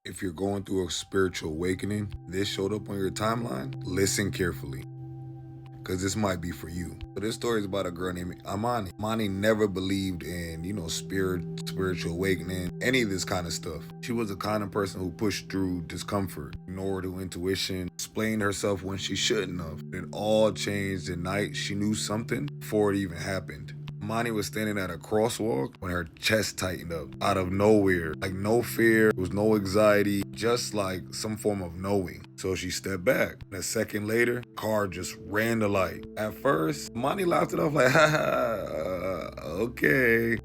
If you're going through a spiritual awakening, this showed up on your timeline, listen carefully, because this might be for you. So this story is about a girl named Amani. Amani never believed in, spiritual awakening, any of this kind of stuff. She was the kind of person who pushed through discomfort, ignored her intuition, explained herself when she shouldn't have. It all changed the night she knew something before it even happened. Amani was standing at a crosswalk when her chest tightened up out of nowhere. Like no fear, there was no anxiety, just like some form of knowing. So she stepped back. And a second later, car just ran the light. At first, Amani laughed it off like, ha ha, okay.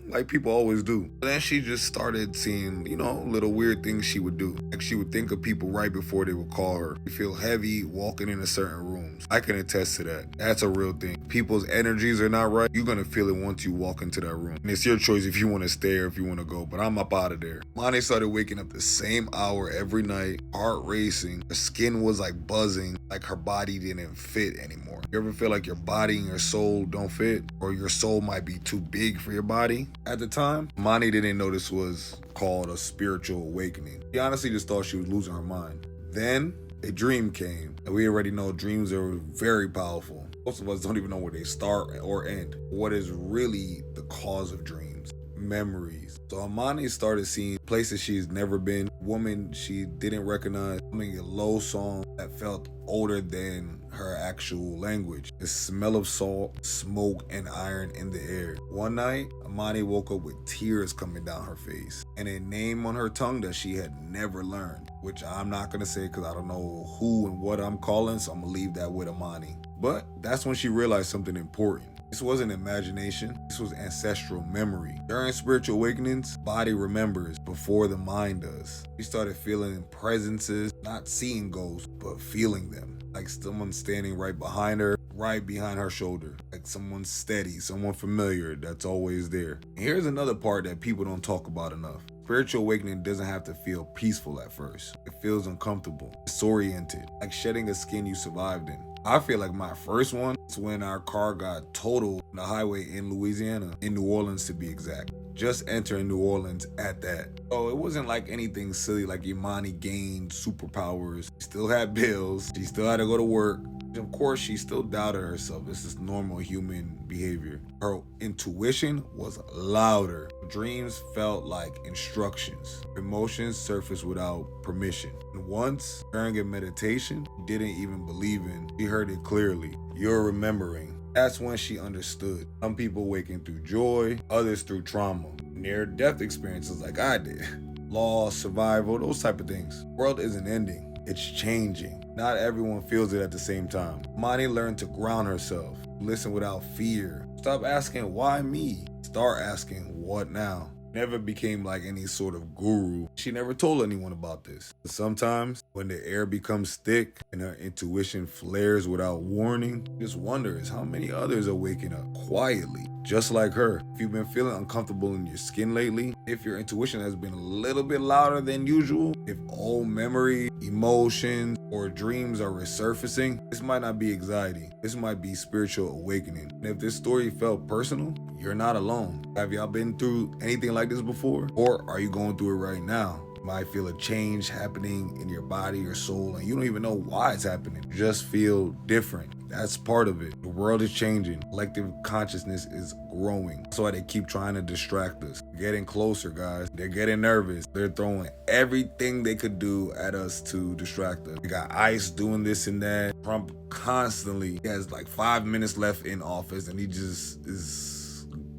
Like people always do. But then she just started seeing, little weird things she would do. Like she would think of people right before they would call her. She feel heavy walking into certain rooms. I can attest to that. That's a real thing. People's energies are not right. You're gonna feel it once you walk into that room. And it's your choice if you want to stay or if you want to go. But I'm up out of there. Amani started waking up the same hour every night, heart racing. Her skin was like buzzing, like her body didn't fit anymore. You ever feel like your body and your soul don't fit? Or your soul might be too big for your body? At the time, Amani didn't know this was called a spiritual awakening. She honestly just thought she was losing her mind. Then a dream came, and we already know dreams are very powerful. Most of us don't even know where they start or end. What is really the cause of dreams? Memories. So Amani started seeing places she's never been, women she didn't recognize, humming a low song that felt older than her actual language. The smell of salt, smoke, and iron in the air. One night, Amani woke up with tears coming down her face and a name on her tongue that she had never learned, which I'm not gonna say because I don't know who and what I'm calling, so I'm gonna leave that with Amani. But that's when she realized something important. This wasn't imagination, this was ancestral memory. During spiritual awakenings, body remembers before the mind does. She started feeling presences, not seeing ghosts, but feeling them. Like someone standing right behind her shoulder. Like someone steady, someone familiar that's always there. And here's another part that people don't talk about enough. Spiritual awakening doesn't have to feel peaceful at first. It feels uncomfortable, disoriented, like shedding a skin you survived in. I feel like my first one is when our car got totaled on the highway in Louisiana, in New Orleans to be exact. Just entering New Orleans at that. So it wasn't like anything silly like Imani gained superpowers. She still had bills. She still had to go to work. Of course, she still doubted herself. This is normal human behavior. Her intuition was louder. Dreams felt like instructions. Emotions surfaced without permission. And once, during a meditation, she didn't even believe in, she heard it clearly. You're remembering. That's when she understood. Some people awaken through joy, others through trauma. Near-death experiences like I did. Loss, survival, those type of things. The world isn't ending. It's changing. Not everyone feels it at the same time. Amani learned to ground herself, listen without fear. Stop asking, why me? Start asking, what now? Never became like any sort of guru. She never told anyone about this. But sometimes, when the air becomes thick and her intuition flares without warning, just wonders how many others are waking up quietly, just like her. If you've been feeling uncomfortable in your skin lately, if your intuition has been a little bit louder than usual, if old memory, emotions, or dreams are resurfacing, this might not be anxiety. This might be spiritual awakening. And if this story felt personal, you're not alone. Have y'all been through anything like this before? Or are you going through it right now? You might feel a change happening in your body or soul, and you don't even know why it's happening. You just feel different. That's part of it. The world is changing. Collective consciousness is growing. That's why they keep trying to distract us. Getting closer, guys. They're getting nervous. They're throwing everything they could do at us to distract us. They got ICE doing this and that. Trump constantly has like 5 minutes left in office, and he just is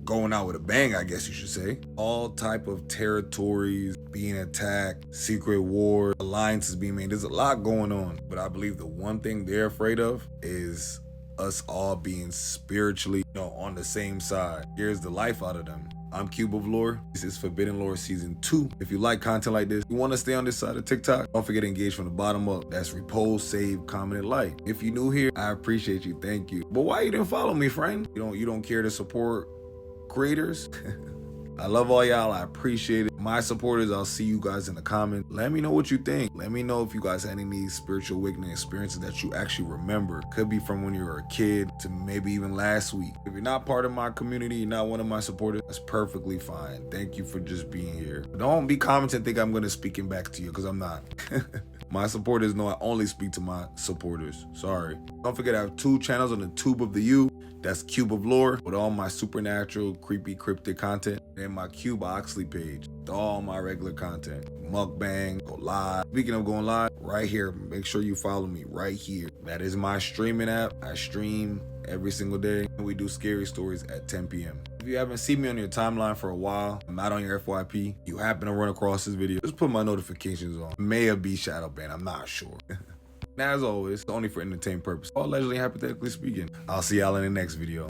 going out with a bang, I guess you should say. All type of territories being attacked, secret wars, alliances being made. There's a lot going on, but I believe the one thing they're afraid of is us all being spiritually, on the same side. Here's the life out of them. I'm Cube of Lore. This is Forbidden Lore Season 2. If you like content like this, you want to stay on this side of TikTok, don't forget to engage from the bottom up. That's repost, save, comment, and like. If you're new here, I appreciate you. Thank you. But why you didn't follow me, friend? You don't care to support creators? I love all y'all. I appreciate it. My supporters, I'll see you guys in the comments. Let me know what you think. Let me know if you guys had any of these spiritual awakening experiences that you actually remember. Could be from when you were a kid to maybe even last week. If you're not part of my community, you're not one of my supporters, that's perfectly fine. Thank you for just being here. Don't be commenting and think I'm going to speaking back to you, because I'm not. My supporters know I only speak to my supporters. Sorry. Don't forget I have 2 channels on the Tube of the U. That's Cube of Lore with all my supernatural, creepy, cryptic content. And my Cube Oxley page with all my regular content. Mukbang, go live. Speaking of going live, right here, make sure you follow me right here. That is my streaming app. I stream every single day. We do scary stories at 10 p.m. If you haven't seen me on your timeline for a while, I'm not on your FYP, you happen to run across this video, just put my notifications on. May have be shadow banned, I'm not sure. And as always, it's only for entertainment purposes, allegedly hypothetically speaking. I'll see y'all in the next video.